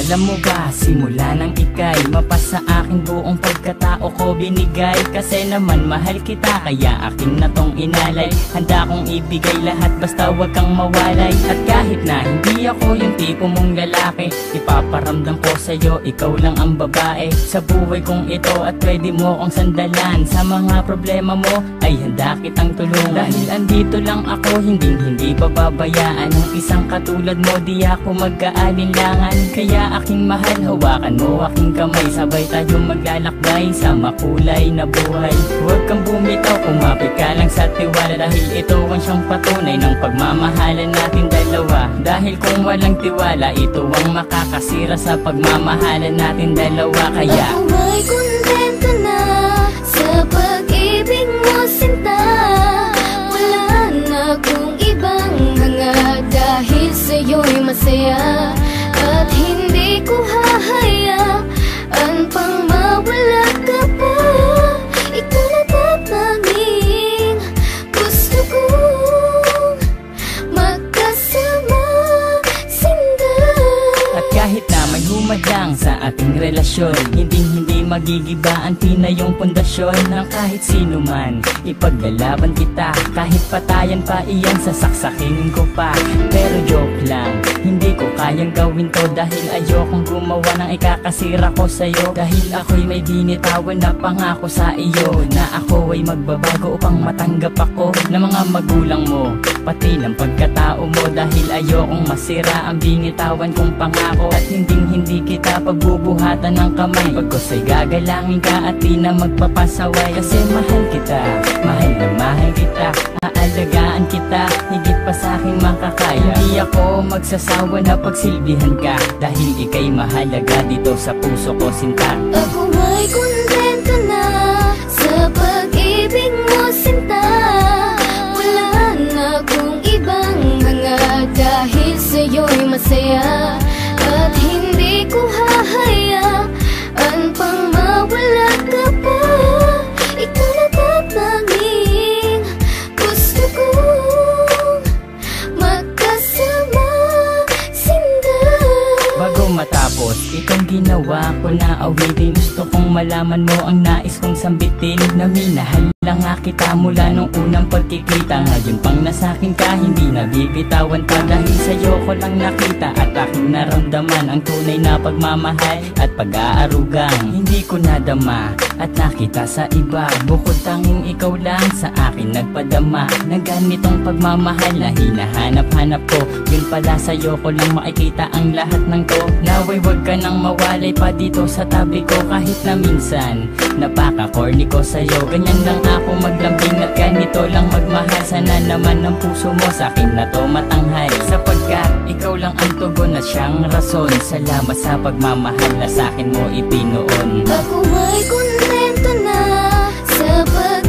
Alam mo ba, simula nang ika'y mapasa akin buong pagkatao ko binigay. Kasi naman mahal kita, kaya akin na tong inalay. Handa kong ibigay lahat basta wag kang mawalay. At kahit na hindi ako yung tipo mong lalaki, ipaparamdam ko sa'yo, ikaw lang ang babae sa buhay kong ito. At pwede mo kong sandalan sa mga problema mo, ay handa kitang tulungan. Dahil andito lang ako, hindi pababayaan ng isang katulad mo, di ako mag-aalinlangan. Kaya aking mahal, hawakan mo aking kamay, sabay tayo maglalakbay sa makulay na buhay. Huwag kang bumitaw, kumapit ka lang sa tiwala, dahil ito ang siyang patunay ng pagmamahalan natin dalawa. Dahil kung walang tiwala, ito ang makakasira sa pagmamahalan natin dalawa. Kaya ako ay kontento na sa pag-ibig mo, sinta. Wala na akong ibang hanga, dahil sa'yo'y masaya. At hindi ko hahayaan pang mawala ka pa. Ikaw na tatanging gusto kong magkasama, sinta. at kahit na may humadlang sa ating relasyon, hindi magigiba ang tinayong pundasyon ng kahit sino man. Ipaglalaban kita, kahit patayan pa iyan, sasaksakin ko pa. Pero joke lang, hindi ko kayang gawin to, dahil ayokong gumawa ng ikakasira ko sa'yo. Dahil ako'y may binitawan na pangako sa iyo, na ako ay magbabago upang matanggap ako ng mga magulang mo, pati ng pagkatao mo. Dahil ayokong masira ang binitawan kong pangako, at hindi kita pagbubuhatan ng kamay. Pagkos ay gagalangin ka at di na magpapasaway. Kasi mahal kita, mahal na mahal kita, aalagaan kita, higit pa sa aking makakaya. Hindi ako magsasawa na pagsilbihan ka, dahil ika'y mahalaga dito sa puso ko, sinta. Ako ay kontento na sa pag-ibig mo, sinta. Wala na akong ibang hanga, dahil sa'yo'y masaya. At hindi ko hahayaan pang mawala ka pa. Ikaw na tatanging gusto kong magkasama, sinta. Bago matapos itong ginawa ko na awitin, gusto kong malaman mo ang nais kong sambitin, na minahal lang nga kita mula nung unang pagkikita. Ngayon pang nasakin ka, hindi nabibitawan pa, dahil sa'yo ko lang nakita at aking naramdaman ang tunay na pagmamahal at pag-aarugang hindi ko nadama at nakita sa iba. Bukod tanging ikaw lang sa akin nagpadama ng ganitong pagmamahal na hinahanap-hanap ko. Yun pala, sa'yo ko lang makikita ang lahat ng to. Naway wag ka nang mawalay pa dito sa tabi ko, kahit na minsan napaka-corny ko sa'yo. Ganyan lang ako maglambing at ganito lang magmahal. Sana naman ang puso mo sa'kin na to matanghal, sapagkat ikaw lang ang tugon at siyang rason. Salamat sa pagmamahal na sa'kin mo ipinoon. Ako ay kontento na sa pag